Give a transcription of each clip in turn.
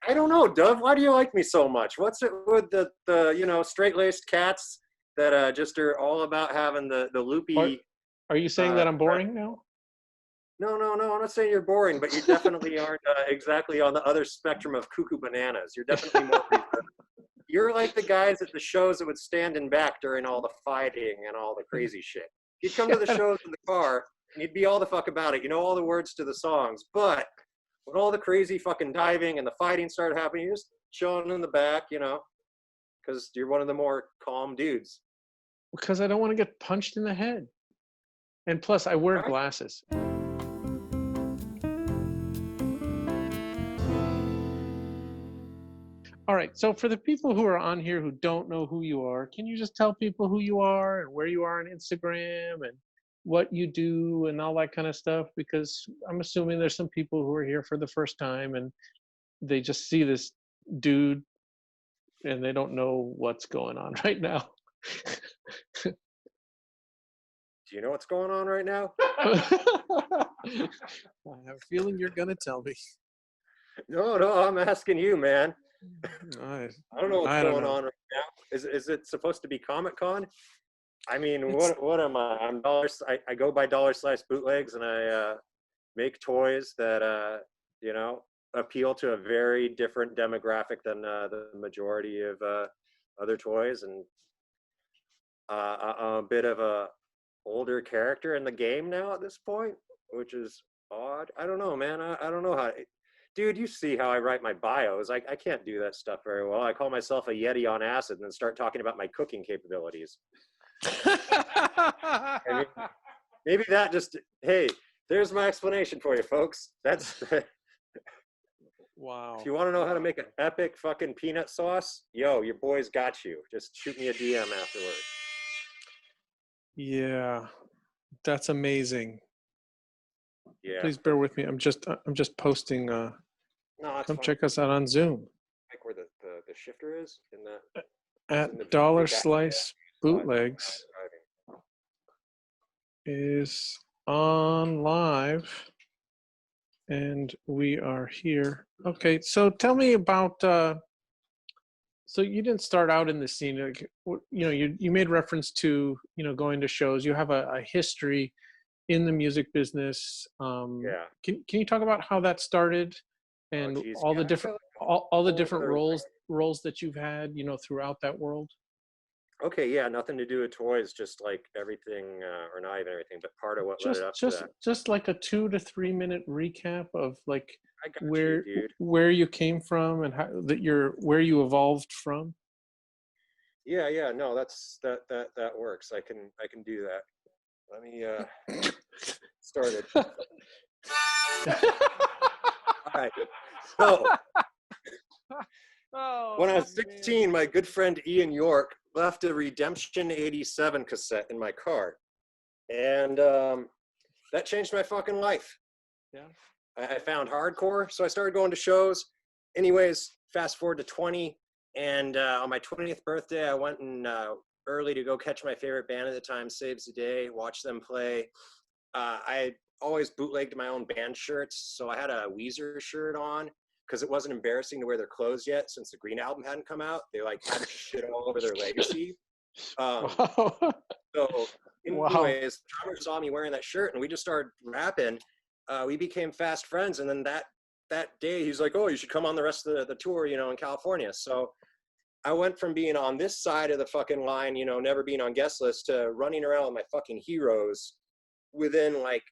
I don't know, Dove. Why do you like me so much? What's it with the straight-laced cats that just are all about having the loopy? Are you saying that I'm boring now? No. I'm not saying you're boring, but you definitely aren't exactly on the other spectrum of cuckoo bananas. You're definitely more. You're like the guys at the shows that would stand in back during all the fighting and all the crazy shit. You'd come to the shows in the car and you'd be all the fuck about it. You know all the words to the songs, but when all the crazy fucking diving and the fighting started happening, you're just chilling in the back, because you're one of the more calm dudes. Because I don't want to get punched in the head. And plus, I wear glasses. All right, so for the people who are on here who don't know who you are, can you just tell people who you are and where you are on Instagram and what you do and all that kind of stuff? Because I'm assuming there's some people who are here for the first time and they just see this dude and they don't know what's going on right now. Do you know what's going on right now? I have a feeling you're going to tell me. No, I'm asking you, man. I don't know what's going on right now. Is it supposed to be Comic-Con? I mean, what am I? I go by Dollar Slice Bootlegs, and I make toys that appeal to a very different demographic than the majority of other toys, and I'm a bit of a older character in the game now at this point, which is odd. I don't know, man. I don't know how. Dude, you see how I write my bios. I can't do that stuff very well. I call myself a Yeti on acid and then start talking about my cooking capabilities. Maybe that just, hey, there's my explanation for you, folks. That's, wow. If you want to know how to make an epic fucking peanut sauce, yo, your boy's got you. Just shoot me a DM afterward. Yeah, that's amazing. Yeah. Please bear with me. I'm just posting. No, come fine. check us out on Zoom. Like where the shifter is in that. At Dollar Slice Bootlegs is on live, and we are here. Okay, so tell me about. So you didn't start out in the scene. Like, you made reference to going to shows. You have a history in the music business. Yeah. Can you talk about how that started and all the different all the different roles that you've had throughout that world? Okay, yeah, nothing to do with toys, just like everything, or not even everything, but part of what led up to that. Just like a 2 to 3 minute recap of like where you came from and how where you evolved from. Yeah, no, that works. I can do that. Let me start it. All right. So when I was 16, my good friend Ian York left a Redemption 87 cassette in my car. And that changed my fucking life. Yeah. I found hardcore, so I started going to shows. Anyways, fast forward to 20, and on my 20th birthday, I went in early to go catch my favorite band at the time, Saves the Day, watch them play. I always bootlegged my own band shirts, so I had a Weezer shirt on, because it wasn't embarrassing to wear their clothes yet, since the Green album hadn't come out. They like had shit all over their legacy. So anyways, the drummer saw me wearing that shirt, and we just started rapping. We became fast friends, and then that day he's like, "Oh, you should come on the rest of the tour, in California." So I went from being on this side of the fucking line, never being on guest list, to running around with my fucking heroes within like,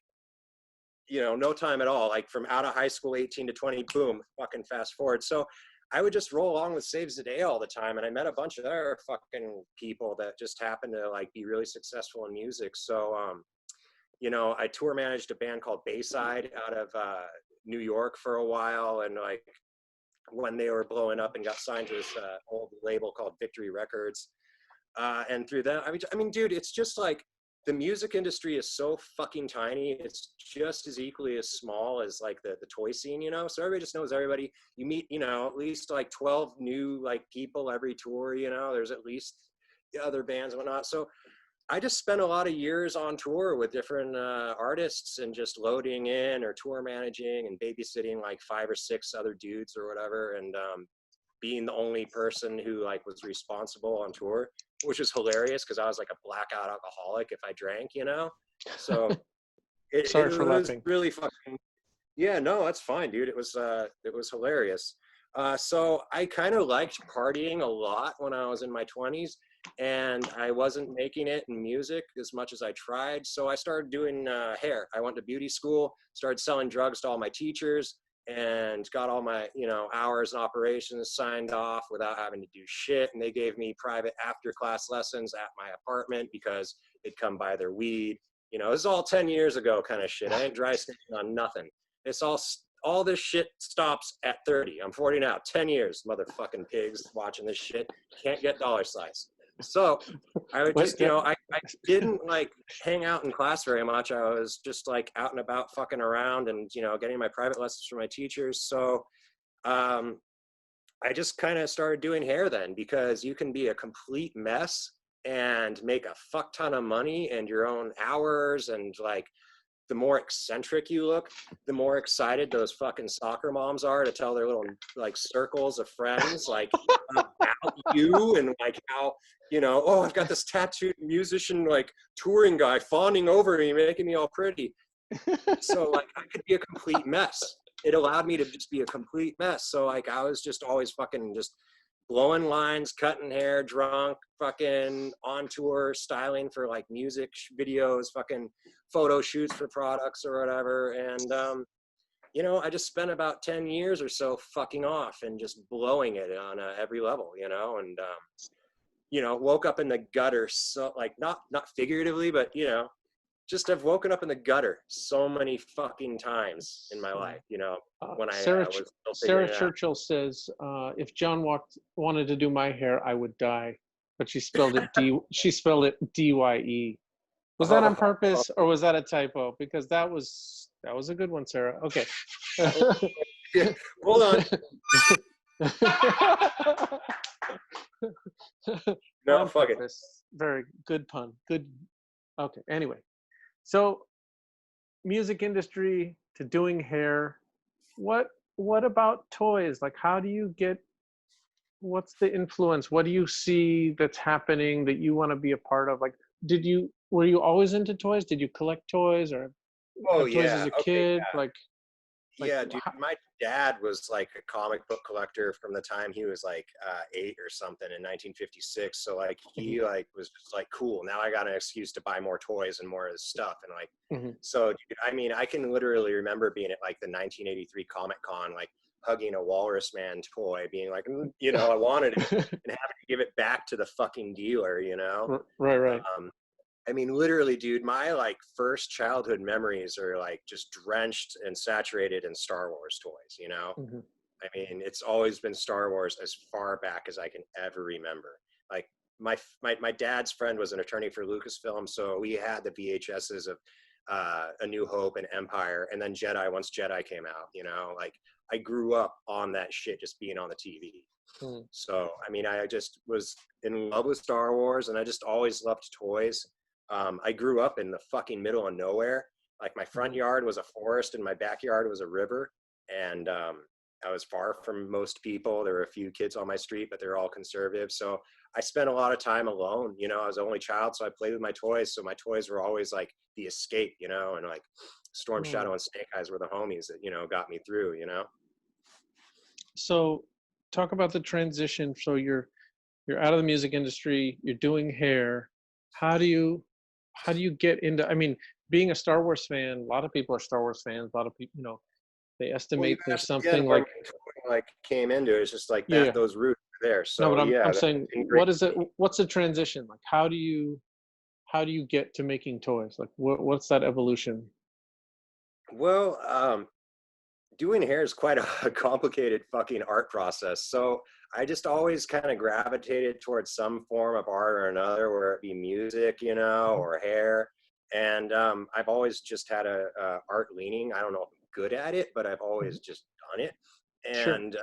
no time at all. Like from out of high school, 18 to 20, boom, fucking fast forward. So I would just roll along with Saves the Day all the time. And I met a bunch of other fucking people that just happened to like be really successful in music. So, I tour managed a band called Bayside out of New York for a while. And like when they were blowing up and got signed to this old label called Victory Records. And through that, I mean, dude, it's just like, the music industry is so fucking tiny. It's just as equally as small as like the toy scene, so everybody just knows everybody. You meet, at least like 12 new like people every tour, there's at least other bands and whatnot. So I just spent a lot of years on tour with different artists and just loading in or tour managing and babysitting like 5 or 6 other dudes or whatever, and being the only person who like was responsible on tour, which was hilarious because I was like a blackout alcoholic if I drank, you know. So Sorry it for was laughing. really fucking. Yeah, no, that's fine, dude. It was hilarious. So I kind of liked partying a lot when I was in my 20s, and I wasn't making it in music as much as I tried. So I started doing hair. I went to beauty school, started selling drugs to all my teachers, and got all my, you know, hours and operations signed off without having to do shit. And they gave me private after class lessons at my apartment because they'd come buy their weed. You know, this is all 10 years ago kind of shit. I ain't dry snitching on nothing. It's all this shit stops at 30. I'm 40 now. 10 years, motherfucking pigs watching this shit. Can't get Dollar Slice. So I would just, you know, I didn't like hang out in class very much. I was just like out and about fucking around and, you know, getting my private lessons from my teachers. So I just kind of started doing hair then, because you can be a complete mess and make a fuck ton of money and your own hours, and like the more eccentric you look, the more excited those fucking soccer moms are to tell their little like circles of friends like about you, and like how, you know, oh, I've got this tattooed musician like touring guy fawning over me, making me all pretty. So like I could be a complete mess. It allowed me to just be a complete mess. So like I was just always fucking just blowing lines, cutting hair, drunk, fucking on tour, styling for like music videos, fucking photo shoots for products or whatever. And, you know, I just spent about 10 years or so fucking off and just blowing it on every level, you know, and, you know, woke up in the gutter. So like, not figuratively, but, you know, just have woken up in the gutter so many fucking times in my life, you know, when I was still Sarah figuring it out. Churchill says, if John wanted to do my hair, I would die. But she spelled it D-Y-E. Was that on purpose or was that a typo? Because that was a good one, Sarah. Okay. Yeah, hold on. No, On fuck it. purpose. Very good pun. Good. Okay. Anyway, so music industry to doing hair. What about toys? Like, how do you get? What's the influence? What do you see that's happening that you want to be a part of? Like, were you always into toys? Did you collect toys or Oh have toys as yeah. a Okay. kid? Like Yeah, dude. My dad was like a comic book collector from the time he was like 8 or something in 1956. So like he like was just like, cool. Now I got an excuse to buy more toys and more of his stuff. And like, so dude, I mean, I can literally remember being at like the 1983 Comic Con, like hugging a Walrus Man toy, being like, you know, I wanted it, and having to give it back to the fucking dealer, you know. Right. I mean, literally, dude, my like first childhood memories are like just drenched and saturated in Star Wars toys, you know? I mean, it's always been Star Wars as far back as I can ever remember. Like my dad's friend was an attorney for Lucasfilm, so we had the VHSs of A New Hope and Empire, and then Jedi once Jedi came out, you know? Like I grew up on that shit just being on the TV. So, I mean, I just was in love with Star Wars, and I just always loved toys. I grew up in the fucking middle of nowhere. Like my front yard was a forest and my backyard was a river. And I was far from most people. There were a few kids on my street, but they're all conservative. So I spent a lot of time alone. You know, I was the only child, so I played with my toys. So my toys were always like the escape, you know, and like Storm Shadow and Snake Eyes were the homies that, you know, got me through, you know. So talk about the transition. So you're out of the music industry, you're doing hair. How do you get into, I mean, being a Star Wars fan, a lot of people are Star Wars fans, a lot of people, you know, they estimate there's something like came into it. It's just like yeah. those roots are there. So No, but yeah, I'm saying, what's the transition? Like, how do you get to making toys? Like, what's that evolution? Well, doing hair is quite a complicated fucking art process. So I just always kind of gravitated towards some form of art or another, where it be music, you know, or hair. And I've always just had a art leaning. I don't know if I'm good at it, but I've always just done it. And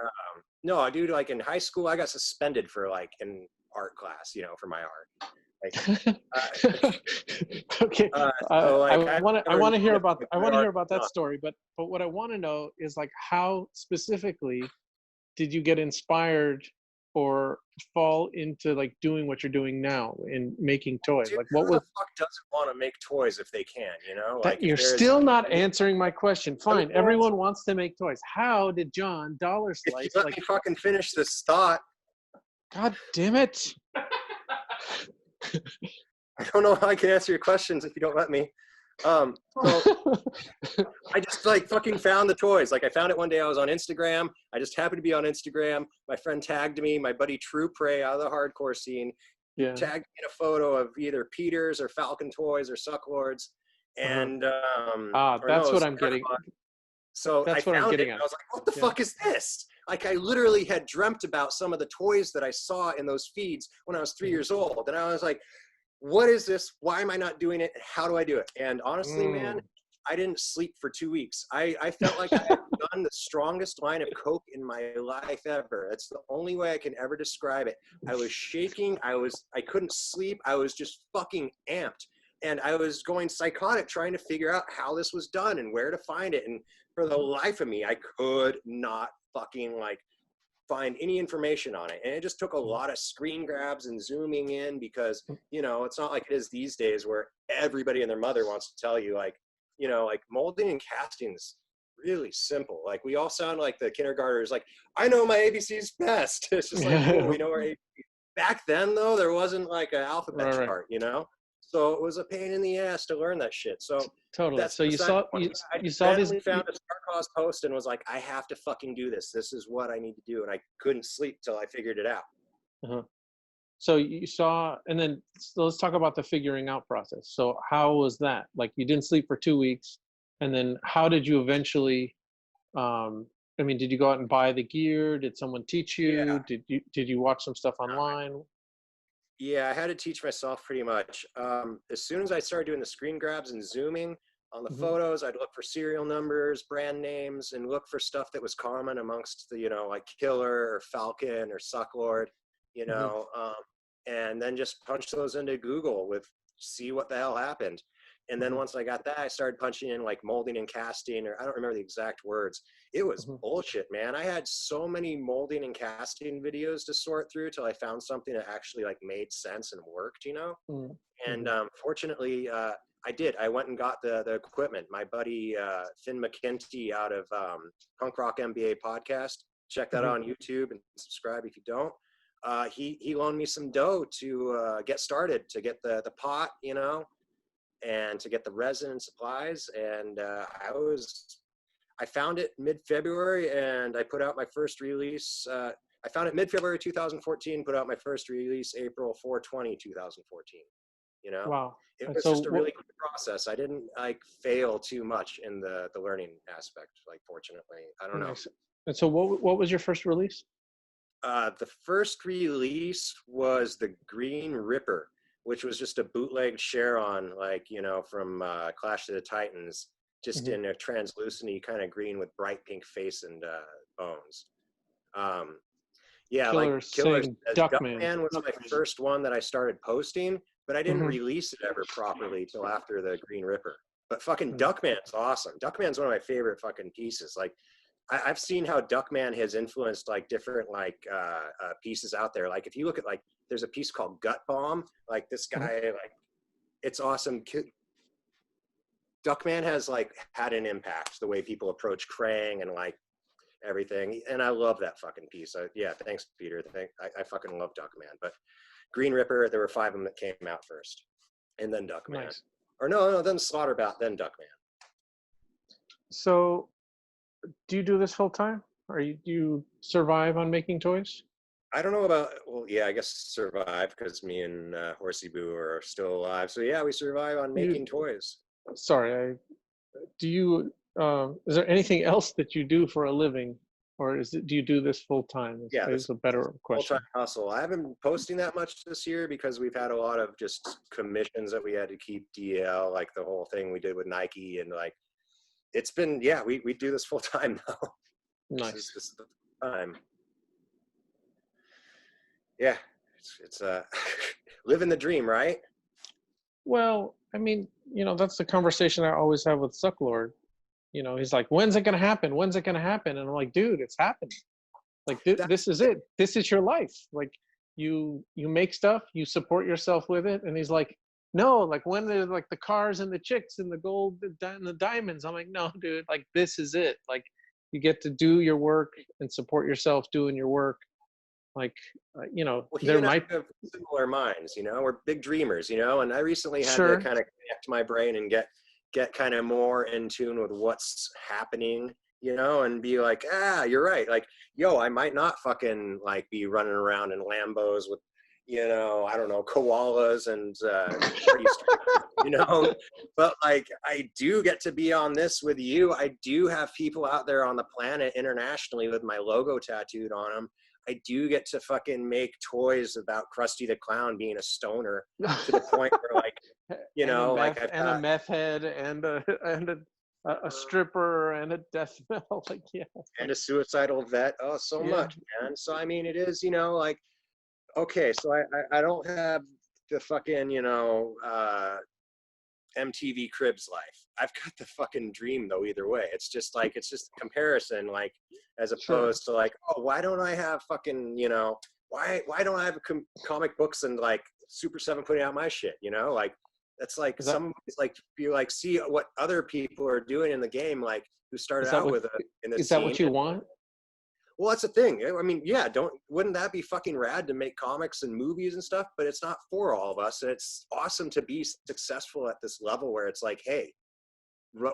no, dude, like in high school, I got suspended for like an art class, you know, for my art. Okay. So like I want to hear about that that. story, but what I want to know is like how specifically did you get inspired or fall into like doing what you're doing now in making toys? Dude, Like what who the was fuck doesn't want to make toys if they can, you know? that? Like if You're there's still not answering my question. let me Fine, everyone wants to make toys. How did John Dollar if you Slice let like? me fucking finish this thought, God damn it! I don't know how I can answer your questions if you don't let me. So I just like fucking found the toys. Like I found it one day. I was on Instagram. I just happened to be on Instagram. My friend tagged me. My buddy True Prey out of the hardcore scene Yeah. tagged me in a photo of either Peters or Falcon Toys or Sucklords. And or no, That's it what was I'm getting. so I That's what I'm found it. getting And at. I was like, what the Yeah. fuck is this? Like I literally had dreamt about some of the toys that I saw in those feeds when I was 3 years old. And I was like, what is this? Why am I not doing it? How do I do it? And honestly, man, I didn't sleep for 2 weeks. I felt like I had done the strongest line of coke in my life ever. That's the only way I can ever describe it. I was shaking. I couldn't sleep. I was just fucking amped. And I was going psychotic trying to figure out how this was done and where to find it. And for the life of me, I could not fucking like find any information on it. And it just took a lot of screen grabs and zooming in because, you know, it's not like it is these days where everybody and their mother wants to tell you like, you know, like molding and casting is really simple. Like we all sound like the kindergartners, like, I know my ABCs best. It's just like, cool, we know our ABC. Back then though, there wasn't like an alphabet Right. chart, you know? So it was a pain in the ass to learn that shit. So Totally. that's So you beside saw the point. I you saw these. randomly found a Star Cause post and was like, I have to fucking do this. This is what I need to do. And I couldn't sleep till I figured it out. Uh-huh. So you saw, and then so let's talk about the figuring out process. So how was that? Like you didn't sleep for 2 weeks, and then how did you eventually? I mean, did you go out and buy the gear? Did someone teach you? Yeah. Did you watch some stuff online? Yeah, I had to teach myself pretty much. As soon as I started doing the screen grabs and zooming on the photos, I'd look for serial numbers, brand names, and look for stuff that was common amongst the, you know, like Killer or Falcon or Sucklord, you know, and then just punch those into Google with see what the hell happened. And then once I got that, I started punching in like molding and casting, or I don't remember the exact words. It was bullshit, man. I had so many molding and casting videos to sort through till I found something that actually like made sense and worked, you know? And fortunately, I did. I went and got the equipment. My buddy Finn McKenty out of Punk Rock MBA podcast. Check that out on YouTube and subscribe if you don't. He loaned me some dough to get started, to get the pot, you know, and to get the resin and supplies. And I found it mid-February and I put out my first release. I found it mid-February 2014, put out my first release April 4/20, 2014. You know, Wow. it And was so just a really quick process. I didn't like fail too much in the learning aspect, like fortunately. I don't know. And so what was your first release? The first release was the Green Ripper, which was just a bootleg share on, like, you know, from Clash of the Titans, just in a translucent kind of green with bright pink face and bones. Yeah, Killer like Killer Duckman. Duckman was my first one that I started posting, but I didn't release it ever properly till after the Green Ripper. But fucking Duckman's awesome. Duckman's one of my favorite fucking pieces. Like, I've seen how Duckman has influenced like different like pieces out there. Like if you look at like, there's a piece called Gut Bomb. Like this guy, like it's awesome. Duckman has like had an impact the way people approach Krang and like everything. And I love that fucking piece. Yeah, thanks, Peter. I fucking love Duckman. But Green Ripper, there were 5 of them that came out first, and then Duckman. Nice. Or no, then Slaughterbat, then Duckman. So do you do this full time? Do you survive on making toys? I don't know about, well, yeah, I guess survive because me and Horsey Boo are still alive. So yeah, we survive on making toys. Sorry, do you, is there anything else that you do for a living, or do you do this full time? Yeah, this is a better question. Full-time hustle. I haven't been posting that much this year because we've had a lot of just commissions that we had to keep DL, like the whole thing we did with Nike, and like, it's been, yeah, we do this full time now. Nice. This is the time. Yeah, it's living the dream, right? Well, I mean, that's the conversation I always have with Sucklord. He's like, when's it going to happen? When's it going to happen? And I'm like, dude, it's happening. Like, this is it. This is your life. Like, you make stuff, you support yourself with it. And he's like, no, like, when there's like the cars and the chicks and the gold and the diamonds. I'm like, no, dude, like, this is it. Like, you get to do your work and support yourself doing your work. Like, Well, he there and I might. have similar minds, we're big dreamers, and I recently had Sure. to kind of connect my brain and get kind of more in tune with what's happening, and be like, you're right. Like, yo, I might not fucking like be running around in Lambos with, I don't know, koalas and but like, I do get to be on this with you. I do have people out there on the planet internationally with my logo tattooed on them. I do get to fucking make toys about Krusty the Clown being a stoner to the point where, like, a meth head and a stripper and a death metal, like, yeah, and a suicidal vet. Oh, so much, man. So I mean, it is, like, okay, so I don't have the fucking, MTV Cribs life. I've got the fucking dream though. Either way, it's just a comparison, like, as opposed to like, oh, why don't I have fucking, why don't I have comic books and like Super 7 putting out my shit, like, that's like like, you like see what other people are doing in the game, like, who started out with in the Is that what you want? Well, that's the thing. I mean, yeah, wouldn't that be fucking rad to make comics and movies and stuff? But it's not for all of us. And it's awesome to be successful at this level where it's like, hey,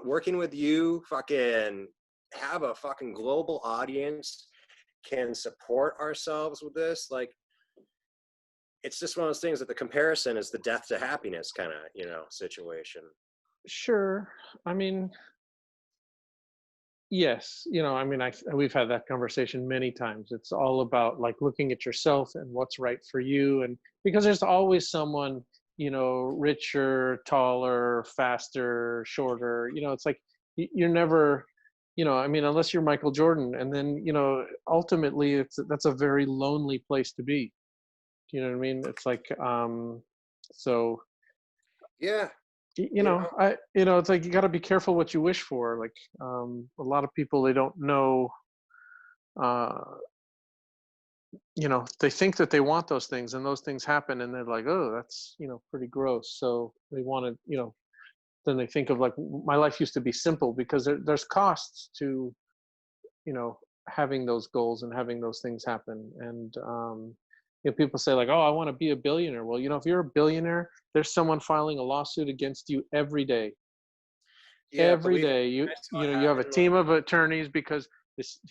working with you, fucking have a fucking global audience, can support ourselves with this. Like, it's just one of those things that the comparison is the death to happiness kind of, situation. Sure. I mean, yes, I mean, we've had that conversation many times. It's all about like looking at yourself and what's right for you. And because there's always someone, richer, taller, faster, shorter, it's like, you're never, I mean, unless you're Michael Jordan, and then, ultimately that's a very lonely place to be. You know what I mean? It's like, so yeah. It's like, you got to be careful what you wish for. Like, a lot of people, they don't know, they think that they want those things, and those things happen, and they're like, oh, that's, pretty gross. So they want to, then they think of like, my life used to be simple, because there's costs to, having those goals and having those things happen. And, people say like, oh, I want to be a billionaire. Well, if you're a billionaire, there's someone filing a lawsuit against you every day. Yeah, every day. You have a team of attorneys because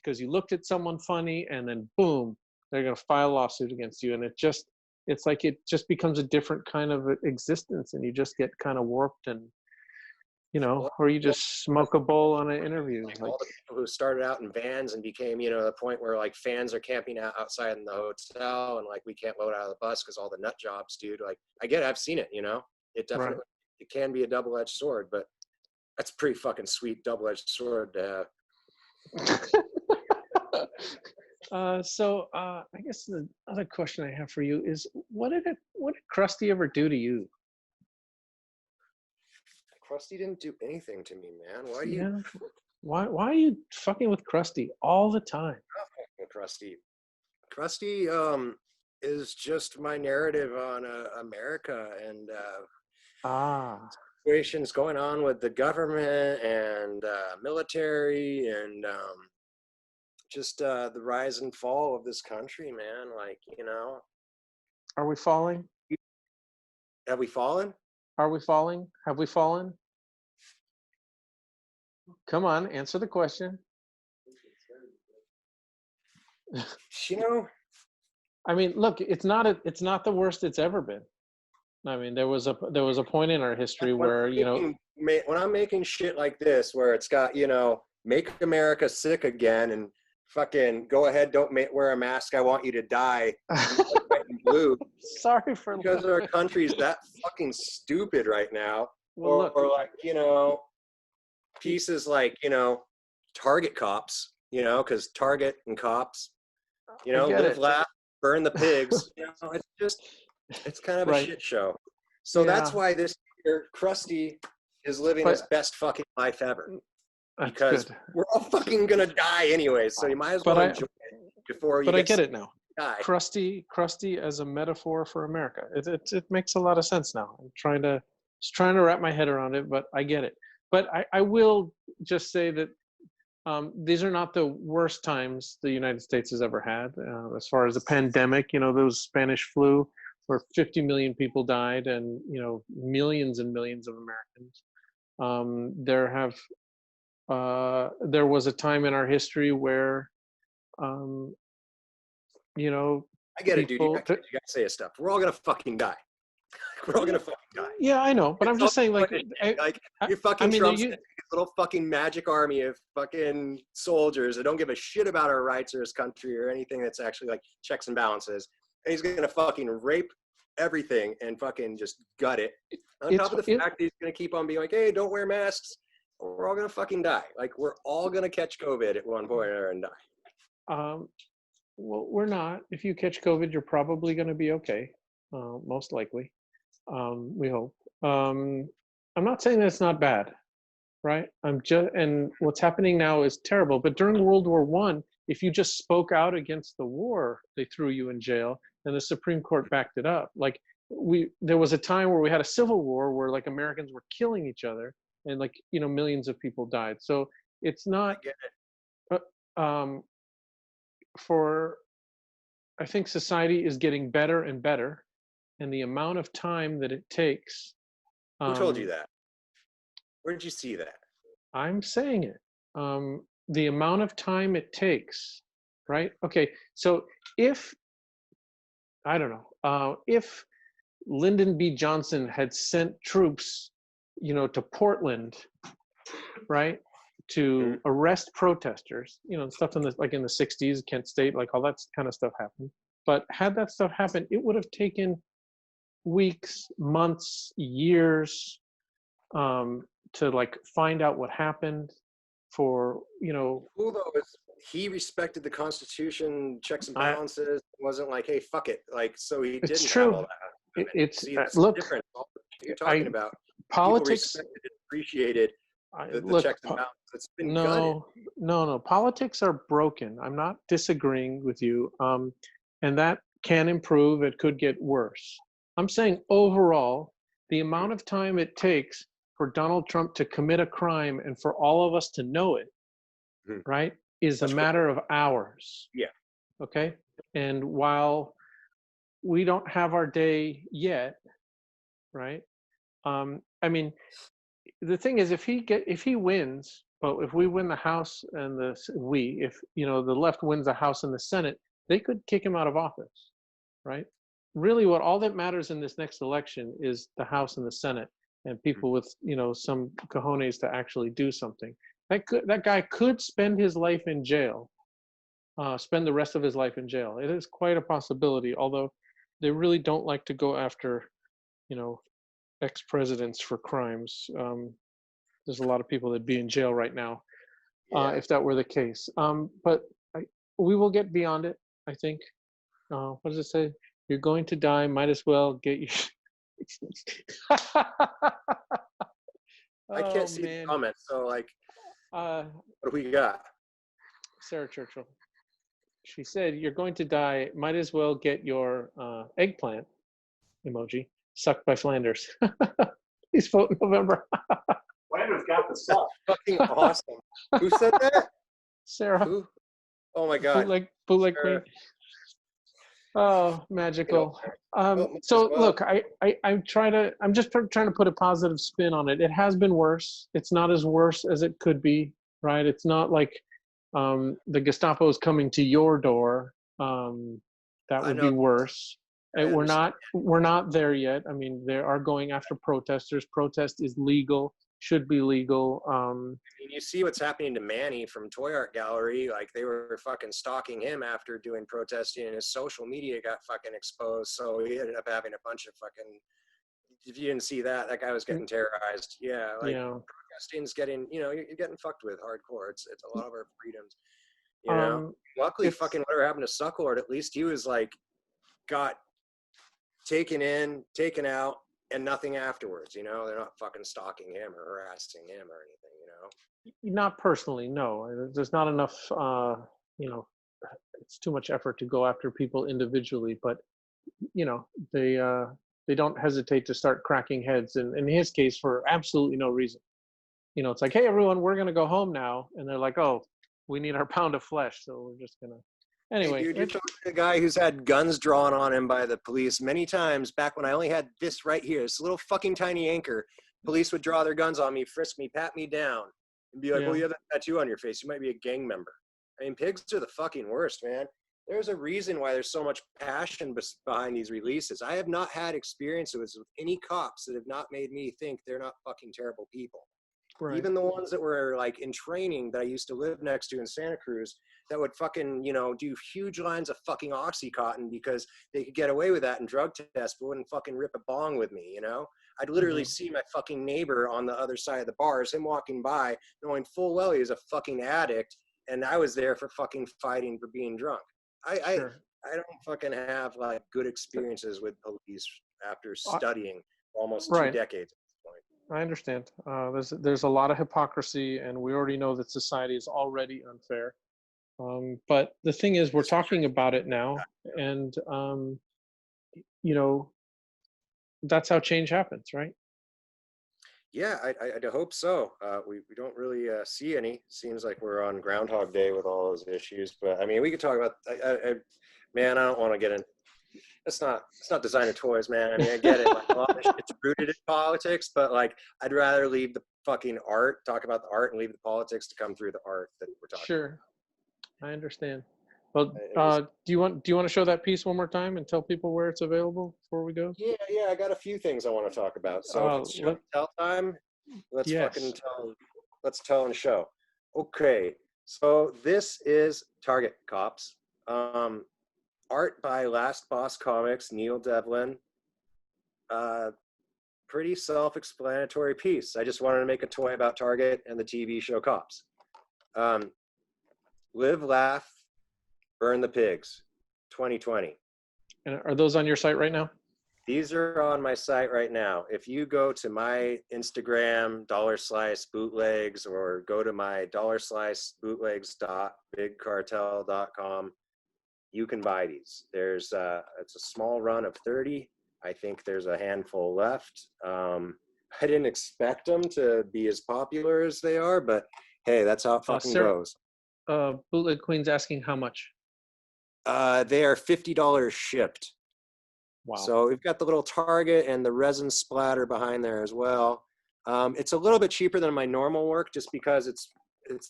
you looked at someone funny, and then boom, they're going to file a lawsuit against you. And it's like, it just becomes a different kind of existence, and you just get kind of warped, and or you just smoke a bowl on an interview. Like all the people who started out in vans and became, the point where like fans are camping outside in the hotel, and like, we can't load out of the bus because all the nut jobs, dude. Like, I get it, I've seen it, it definitely, it can be a double-edged sword, but that's a pretty fucking sweet double-edged sword to have. So I guess the other question I have for you is, what did Krusty ever do to you? Krusty didn't do anything to me, man. Why are you? Why are you fucking with Krusty all the time? With Krusty. Krusty is just my narrative on America and situations going on with the government and military and just the rise and fall of this country, man. Like, Are we falling? Have we fallen? Are we falling? Have we fallen? Come on, answer the question. I mean, look, it's not the worst it's ever been. I mean, there was a point in our history where, when I'm making shit like this, where it's got, make America sick again, and fucking go ahead, don't wear a mask, I want you to die. White and blue. Sorry for because our country's that fucking stupid right now. Well, or like, pieces like, Target cops, because Target and cops, live, laugh, burn the pigs. It's just, It's kind of a Right. shit show. So that's Yeah. why this year Krusty is living his best fucking life ever. That's Because good. we're all fucking gonna die anyway, so you might as But well I- enjoy it before you But I get get sick it now. and die. Krusty as a metaphor for America. It makes a lot of sense now. I'm just trying to wrap my head around it, but I get it. But I will just say that these are not the worst times the United States has ever had. As far as the pandemic, those Spanish flu, where 50 million people died, and millions and millions of Americans. There was a time in our history where, um, I get it, dude. You people. gotta say his stuff. We're all gonna fucking die. We're all gonna fucking die. Yeah, I know, but I'm just saying, like, Your fucking mean, Trump's gonna take his little fucking magic army of fucking soldiers that don't give a shit about our rights or his country or anything that's actually like checks and balances. And he's gonna fucking rape everything and fucking just gut it. On top of the fact that he's gonna keep on being like, hey, don't wear masks. We're all gonna fucking die. Like, we're all gonna catch COVID at one point or another and die. Well, we're not. If you catch COVID, you're probably going to be okay, most likely. We hope. I'm not saying that it's not bad, right? And what's happening now is terrible. But during World War I, if you just spoke out against the war, they threw you in jail, and the Supreme Court backed it up. Like, there was a time where we had a civil war where, like, Americans were killing each other, and, like, millions of people died. So it's not. I get it. I think society is getting better and better, and the amount of time that it takes. Who told you that? Where did you see that? I'm saying it. The amount of time it takes, right? Okay, so if if Lyndon B. Johnson had sent troops, to Portland, right, to arrest protesters, stuff in the 60s, Kent State, like all that kind of stuff happened. But had that stuff happened, it would have taken weeks, months, years to, like, find out what happened. For Cool though is he respected the Constitution, checks and balances. It wasn't like, hey, fuck it. Like, so he didn't have all that. It's look, different. You're talking about politics. People respected and appreciated the checks and balances. It's been gutted. No. Politics are broken. I'm not disagreeing with you. And that can improve. It could get worse. I'm saying overall, the amount of time it takes for Donald Trump to commit a crime and for all of us to know it, right, is a matter of hours. Yeah. Okay. And while we don't have our day yet, right? I mean, the thing is, if he wins, but if we win the House and if the left wins the House and the Senate, they could kick him out of office, right? Really, all that matters in this next election is the House and the Senate, and people with some cojones to actually do something. That guy could spend his life in jail, spend the rest of his life in jail. It is quite a possibility, although they really don't like to go after, ex-presidents for crimes. There's a lot of people that'd be in jail right now, if that were the case. But we will get beyond it, I think. What does it say? You're going to die. Might as well get you. I can't see the comments, so like, what do we got? Sarah Churchill. She said, "You're going to die. Might as well get your eggplant emoji sucked by Flanders." Please vote in November. Flanders got the suck. Fucking awesome. Who said that? Sarah. Who? Oh my God. Bootleg Queen. Oh, magical. So look, I'm just trying to put a positive spin on it. It has been worse. It's not as worse as it could be, right? It's not like the Gestapo is coming to your door. That would be worse. We're not there yet. I mean, they are going after protesters. Protest is legal, should be legal. You see what's happening to Manny from Toy Art Gallery. Like, they were fucking stalking him after doing protesting, and his social media got fucking exposed. So he ended up having a bunch of fucking. If you didn't see that, that guy was getting terrorized. Yeah, like protesting's getting, you're getting fucked with hardcore. It's a lot of our freedoms. Luckily, fucking whatever happened to Sucklord, at least he was like got taken in, taken out, and nothing afterwards. You know, they're not fucking stalking him or harassing him or anything. You know. Not personally, no. There's not enough, you know, it's too much effort to go after people individually, but you know, they don't hesitate to start cracking heads, and in his case, for absolutely no reason. You know, it's like, hey, everyone, we're gonna go home now, and they're like, oh, we need our pound of flesh, so we're just gonna. Anyway, Hey, dude, you're talking to a guy who's had guns drawn on him by the police many times back when I only had this right here, this little fucking tiny anchor. Police would draw their guns on me, frisk me, pat me down, and be like, well, you have that tattoo on your face. You might be a gang member. I mean, pigs are the fucking worst, man. There's a reason why there's so much passion behind these releases. I have not had experiences with any cops that have not made me think they're not fucking terrible people. Right. Even the ones that were like in training that I used to live next to in Santa Cruz that would fucking, you know, do huge lines of fucking Oxycontin because they could get away with that in drug tests, but wouldn't fucking rip a bong with me, you know? I'd literally see my fucking neighbor on the other side of the bars, him walking by, knowing full well he was a fucking addict, and I was there for fucking fighting for being drunk. I don't fucking have like good experiences with police after studying almost 2 decades. I understand. There's a lot of hypocrisy, and we already know that society is already unfair. But the thing is, we're talking about it now, and you know, that's how change happens, right? Yeah, I hope so. We don't really see any. Seems like we're on Groundhog Day with all those issues. But I mean, we could talk about. Man, I don't want to get in. It's not designer toys, man. I mean, I get it. Like, a lot of shit's rooted in politics, but like, I'd rather leave the fucking art, talk about the art, and leave the politics to come through the art that we're talking. Sure, I understand. Well, do you want to show that piece one more time and tell people where it's available before we go? Yeah. I got a few things I want to talk about. So if it's show and tell time, let's fucking tell. Let's tell and show. Okay, so this is Target Cops. Art by Last Boss Comics, Neil Devlin. Pretty self-explanatory piece. I just wanted to make a toy about Target and the TV show Cops. Live, laugh, burn the pigs, 2020. And are those on your site right now? These are on my site right now. If you go to my Instagram, Dollar Slice Bootlegs, or go to my dollarslicebootlegs.bigcartel.com, you can buy these. There's it's a small run of 30. I think there's a handful left. I didn't expect them to be as popular as they are, but hey, that's how it fucking goes. Bootleg Queen's asking how much? They are $50 shipped. Wow. So we've got the little target and the resin splatter behind there as well. It's a little bit cheaper than my normal work just because it's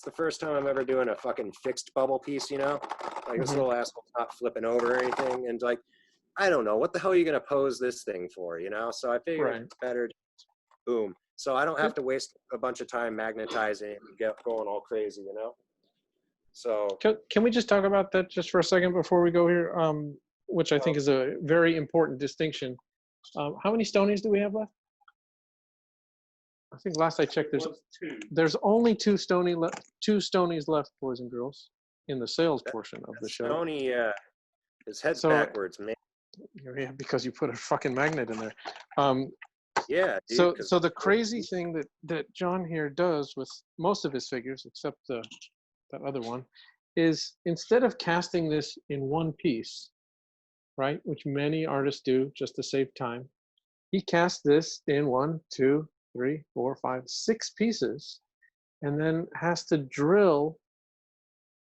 the first time I'm ever doing a fucking fixed bubble piece, you know? Like this little asshole's not flipping over or anything. And like, I don't know, what the hell are you gonna pose this thing for, you know? So I figured it's better to boom. So I don't have to waste a bunch of time magnetizing and get going all crazy, you know? So can we just talk about that just for a second before we go here? Which I think is a very important distinction. How many Stonies do we have left? I think last I checked, there's only two Stonies left, boys and girls, in the sales portion of the show. Stony, his head's backwards, man. Yeah, because you put a fucking magnet in there. Yeah. Dude, so the crazy thing that John here does with most of his figures, except that other one, is instead of casting this in one piece, right, which many artists do just to save time, he casts this in 1, 2, 3, 4, 5, 6 pieces, and then has to drill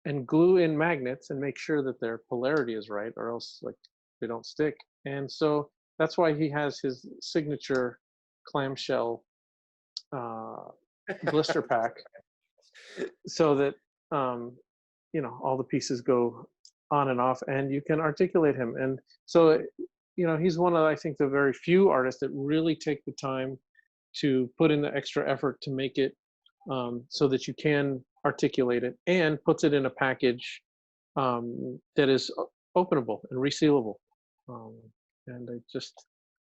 and glue in magnets and make sure that their polarity is right, or else like they don't stick. And so that's why he has his signature clamshell blister pack, so that you know, all the pieces go on and off, and you can articulate him. And so, you know, he's one of, I think, the very few artists that really take the time to put in the extra effort to make it so that you can articulate it, and puts it in a package that is openable and resealable. And I just,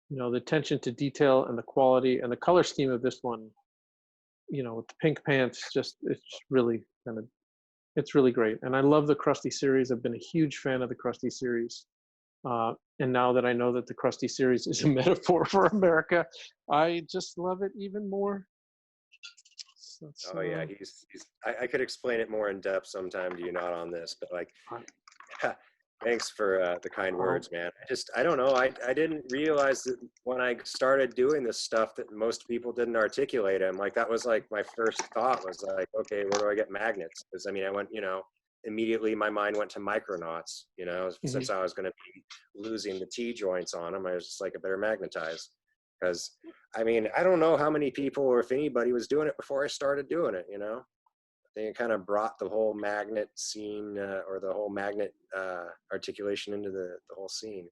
you know, the attention to detail and the quality and the color scheme of this one, you know, with the pink pants, just, it's really kind of, it's really great. And I love the Krusty series. I've been a huge fan of the Krusty series. And now that I know that the Krusty series is a metaphor for America, I just love it even more. Oh yeah, I could explain it more in depth sometime to you, not on this, but like, thanks for the kind words, man. I don't know. I didn't realize that when I started doing this stuff that most people didn't articulate it. Like that was like my first thought was like, okay, where do I get magnets? Because I mean, I went, immediately my mind went to micronauts, since I was going to be losing the T-joints on them. I was just like, I better magnetize. Because, I mean, I don't know how many people or if anybody was doing it before I started doing it, I think it kind of brought the whole magnet scene or the whole magnet articulation into the whole scene.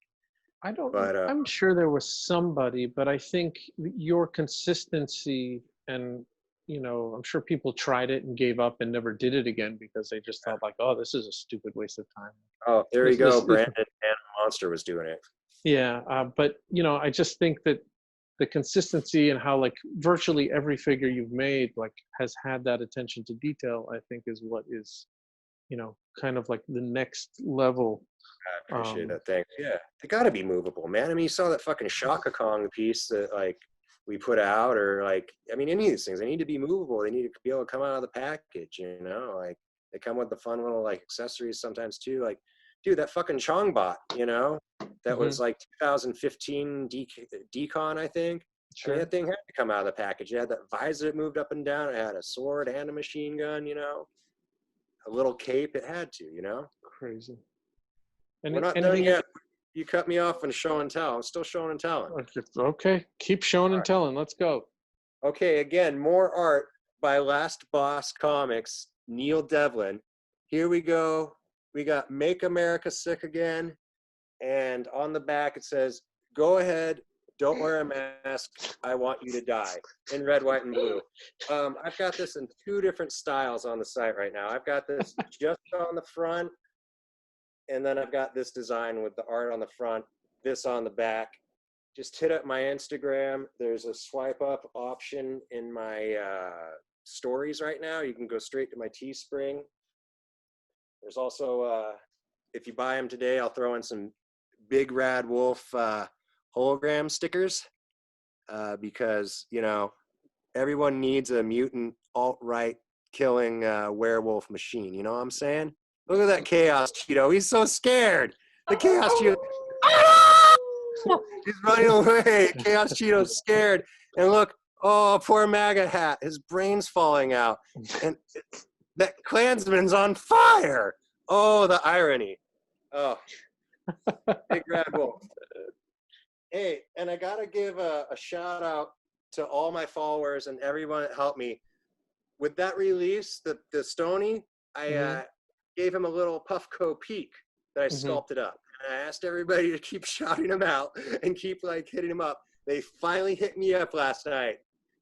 I'm sure there was somebody, but I think your consistency and, I'm sure people tried it and gave up and never did it again because they just thought like, oh, this is a stupid waste of time. Oh, there you go. Brandon and Monster was doing it. Yeah. But, I just think that the consistency and how like virtually every figure you've made like has had that attention to detail, I think is what is, kind of like the next level. I appreciate that. Thanks. Yeah. They gotta be movable, man. I mean, you saw that fucking Shaka Kong piece that like we put out, or like, I mean, any of these things, they need to be movable. They need to be able to come out of the package, like they come with the fun little like accessories sometimes too. Like, dude, that fucking Chongbot, that was like 2015 DKECON, I think. Sure. I mean, that thing had to come out of the package. It had that visor that moved up and down. It had a sword and a machine gun, a little cape. It had to, Crazy. And we're not done yet. You cut me off on show and tell. I'm still showing and telling. Okay, keep showing and telling. Let's go. Okay, again, more art by Last Boss Comics, Neil Devlin. Here we go. We got Make America Sick Again. And on the back it says, go ahead, don't wear a mask, I want you to die, in red, white, and blue. I've got this in 2 different styles on the site right now. I've got this just on the front, and then I've got this design with the art on the front, this on the back. Just hit up my Instagram. There's a swipe up option in my stories right now. You can go straight to my Teespring. There's also, if you buy them today, I'll throw in some Big Rad Wolf hologram stickers because, everyone needs a mutant alt-right killing werewolf machine. You know what I'm saying? Look at that Chaos Cheeto. He's so scared. The Chaos Cheeto. He's running away. Chaos Cheeto's scared. And look, oh, poor MAGA hat. His brain's falling out. And that Klansman's on fire. Oh, the irony. Oh, Big Rad Wolf. Hey, and I got to give a shout out to all my followers and everyone that helped me. With that release, the Stony, I gave him a little Puffco peak that I sculpted up. And I asked everybody to keep shouting him out and keep like hitting him up. They finally hit me up last night.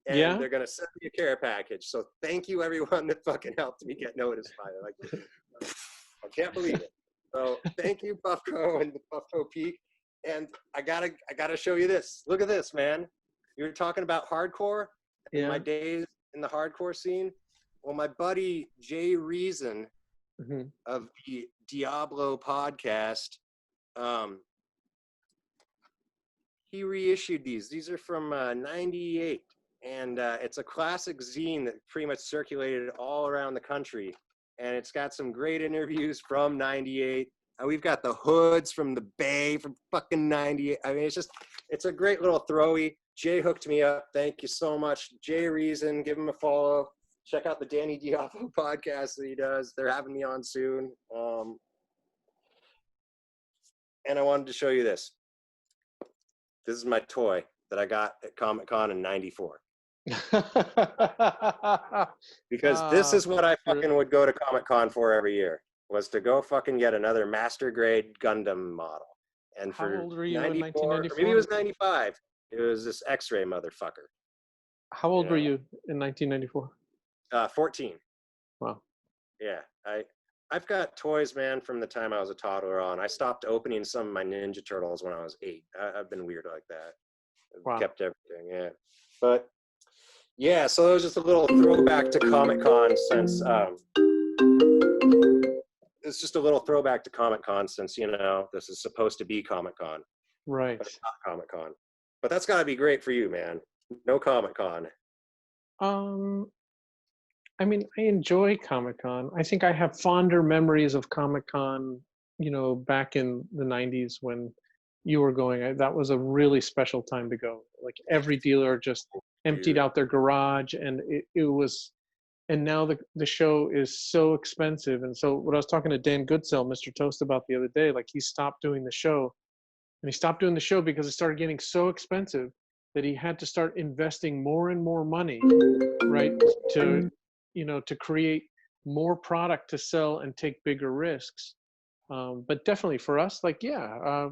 And they're going to send me a care package. So thank you everyone that fucking helped me get noticed by it. Like, I can't believe it. So thank you, Puffco and the Puffco Peak. And I gotta show you this. Look at this, man. You were talking about hardcore in my days in the hardcore scene. Well, my buddy Jay Reason of the Diablo podcast, he reissued these. These are from '98, and it's a classic zine that pretty much circulated all around the country. And it's got some great interviews from '98. We've got the hoods from the Bay from fucking '98. I mean, it's a great little throwy. Jay hooked me up. Thank you so much. Jay Reason, give him a follow. Check out the Danny Diablo podcast that he does. They're having me on soon. And I wanted to show you this. This is my toy that I got at Comic-Con in '94. Because this is what I fucking would go to Comic-Con for every year, was to go fucking get another master grade Gundam model. And for how old were you 94, in 1994? maybe it was 95. It was this X-ray motherfucker. How old were you in 1994? 14. Wow. Yeah, I've got toys, man, from the time I was a toddler on. I stopped opening some of my Ninja Turtles when I was 8. I've been weird like that. I've kept everything, yeah. But yeah, so it was just a little throwback to Comic-Con since it's just a little throwback to Comic Con, since this is supposed to be Comic Con, Right. but it's not Comic Con. But that's got to be great for you, man. No Comic Con. I mean, I enjoy Comic-Con. I think I have fonder memories of Comic-Con, back in the 90s when you were going. That was a really special time to go. Like every dealer just emptied out their garage, and it was, and now the show is so expensive. And so what I was talking to Dan Goodsell, Mr. Toast, about the other day, like he stopped doing the show, and he stopped doing the show because it started getting so expensive that he had to start investing more and more money, right, to create more product to sell and take bigger risks. But definitely for us, like, yeah,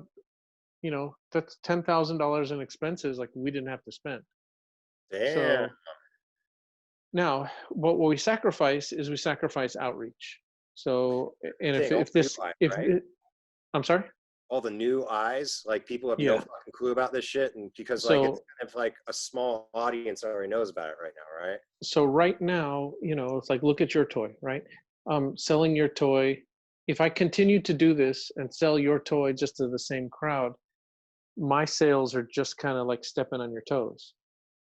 that's $10,000 in expenses like we didn't have to spend. Damn. So now what we sacrifice is we sacrifice outreach. So, and I'm sorry? All the new eyes, like people have no fucking clue about this shit, and because like it's kind of like a small audience that already knows about it right now, right? So right now, it's like, look at your toy, right? Selling your toy. If I continue to do this and sell your toy just to the same crowd, my sales are just kind of like stepping on your toes,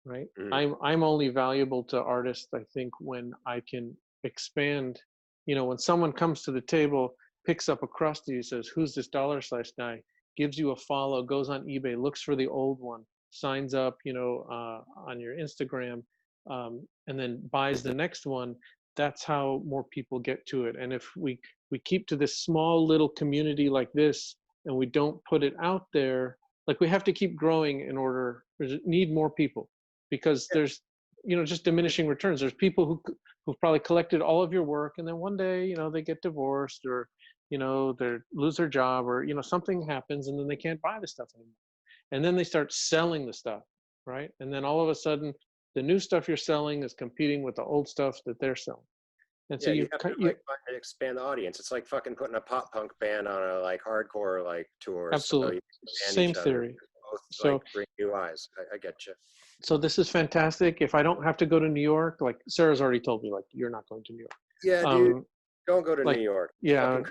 right? I'm only valuable to artists, I think, when I can expand. When someone comes to the table, picks up a Krusty, says, "Who's this Dollar Slice guy?" Gives you a follow, goes on eBay, looks for the old one, signs up, on your Instagram, and then buys the next one. That's how more people get to it. And if we keep to this small little community like this, and we don't put it out there, like we have to keep growing in order. We need more people, because there's, just diminishing returns. There's people who've probably collected all of your work, and then one day, they get divorced, or they lose their job, or something happens, and then they can't buy the stuff anymore, and then they start selling the stuff, right? And then all of a sudden the new stuff you're selling is competing with the old stuff that they're selling. And so you have to like expand the audience. It's like fucking putting a pop punk band on a like hardcore like tour. Absolutely. So same theory. Both, so like, bring new eyes. I get you. So this is fantastic. If I don't have to go to New York, like Sarah's already told me, like, you're not going to New York. Yeah, dude. Don't go to New York. Yeah.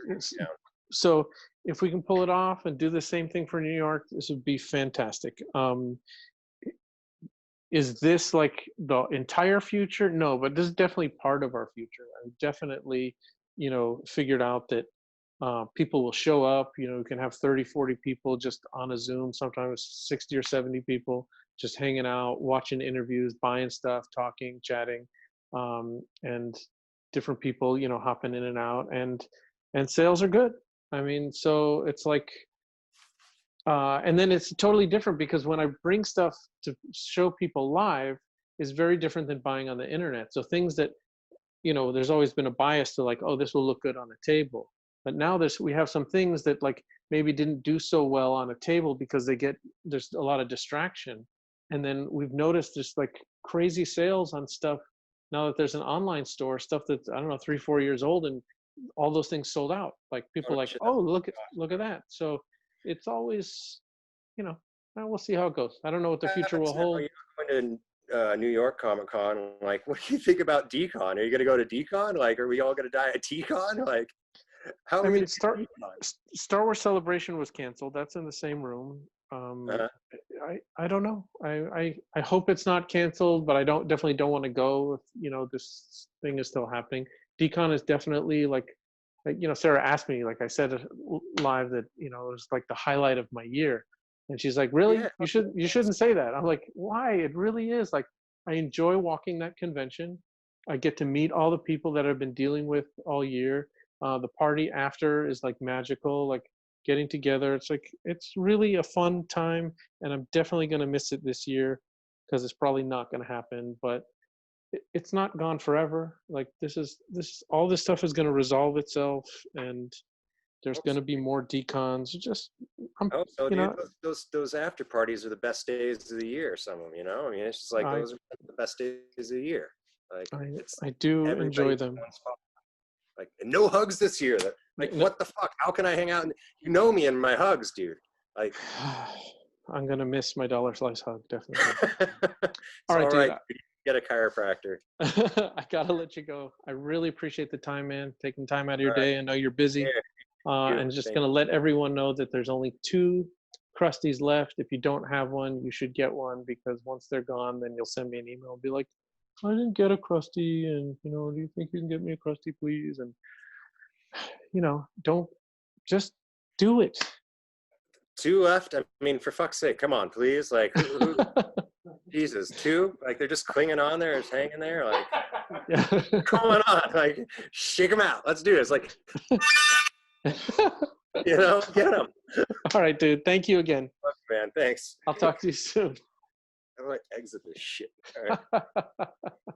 So if we can pull it off and do the same thing for New York, this would be fantastic. Is this like the entire future? No, but this is definitely part of our future. I definitely, figured out that people will show up, we can have 30, 40 people just on a Zoom, sometimes 60 or 70 people just hanging out, watching interviews, buying stuff, talking, chatting, and different people, hopping in and out, and sales are good. I mean, so it's like, and then it's totally different, because when I bring stuff to show people live is very different than buying on the internet. So things that, there's always been a bias to like, oh, this will look good on a table. But now we have some things that like maybe didn't do so well on a table because there's a lot of distraction. And then we've noticed this like crazy sales on stuff now that there's an online store, stuff that's, I don't know, 3-4 years old, and all those things sold out. Like people like, oh, look at that. So it's always, we'll see how it goes. I don't know what the future will hold. Going to New York Comic Con, like, what do you think about DKECON? Are you going to go to DKECON? Like, are we all going to die at TCon? Like, how? I mean, Star Wars Celebration was canceled. That's in the same room. I don't know. I hope it's not canceled, but I definitely don't want to go if this thing is still happening. DKECON is definitely like Sarah asked me, like I said live, that it was like the highlight of my year, and she's like, really? Yeah. You shouldn't say that. I'm like, why? It really is. Like, I enjoy walking that convention. I get to meet all the people that I've been dealing with all year. The party after is like magical, like getting together. It's really a fun time, and I'm definitely going to miss it this year because it's probably not going to happen, but it's not gone forever. Like all this stuff is going to resolve itself, and there's going to be more decons. Those after parties are the best days of the year. Some of them, I mean, it's just like those are the best days of the year. Like I do enjoy them. Like, no hugs this year. Like, what the fuck? How can I hang out? Me and my hugs, dude. Like, I'm gonna miss my Dollar Slice hug, definitely. All right, dude. get a chiropractor. I gotta let you go. I really appreciate the time, man. Taking time out of your All right. day. I know you're busy. Yeah, And just gonna let everyone know that there's only 2 Krusties left. If you don't have one, you should get one, because once they're gone, then you'll send me an email and be like, I didn't get a Krusty, and do you think you can get me a Krusty, please? And don't, just do it. 2 left. I mean, for fuck's sake, come on, please. Like, Jesus, 2? Like, they're just clinging on there, just hanging there. Like, Yeah. what's going on? Like, shake them out. Let's do this. Like, get them. All right, dude. Thank you again. Man, thanks. I'll talk to you soon. I'm like, exit this shit. All right.